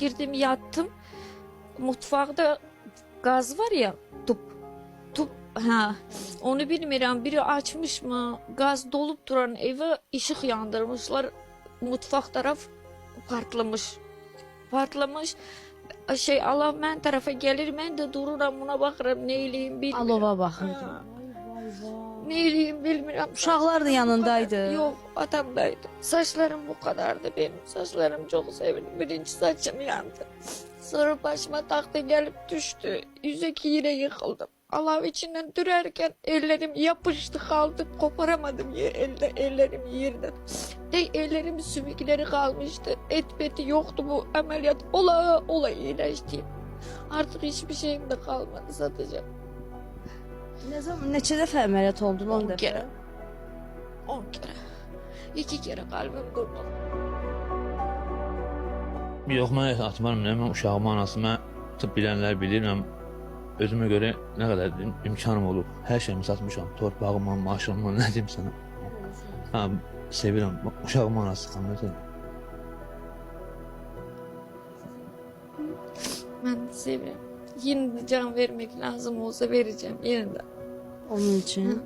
girdim yattım. Mutfakta gaz var ya, tüp ha, onu bilmiyorum, biri açmış mı, gaz dolup duran eve ışık yandırmışlar, mutfak taraf partlamış. Şey, Allah mən tarafa gelir, mən de dururam buna bakıram, neyliyim bilmiyorum. Alova baxırdı. Ha, neyliyim bilmiyorum. Uşaqlar da yanındaydı. Yok, adamdaydı. Saçlarım bu kadardı benim. Saçlarım çok sevindim. Birinci saçım yandı. Sonra başıma taktı gelip düştü. Yüzeki yine yıkıldım. Alev içinden dürerken ellerim yapıştı kaldı. Koparamadım ellerim yerden. Tek ellerimin sümükleri kalmıştı. Et beti yoktu, bu ameliyat ola iyileşti. Artık hiçbir şeyim de kalmadı satacağım. Ne zaman, neçə dəfə əməliyyat oldun? 10 dəfə. kere. 10 kere. 2 kere kalbim durdu. Yox, mən atmarım, mən uşağımın anası, mən tıp bilənlər bilir, mən özümə görə nə qədər imkanım olub, hər şeyimi satmışam, torpağıma, maaşıma, nə deyim sənə. Ha, sevirəm, uşağımın anası xanımdır. Ben de seviyorum. Yine de can vermek lazım olsa vereceğim yine de. Onun üçün.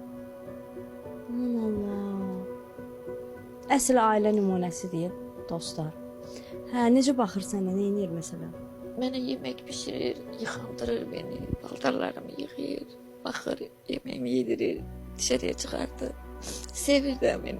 Aman Allah. Əsl ailə nümunəsidir dostlar. Hə, necə baxır sənə, nə edir məsələn? Bana yemek pişirir, yıkandırır beni. Paltarlarımı yıkayır, bakır, yemeğimi yedirir, dışarıya çıkartır. Sevir de beni.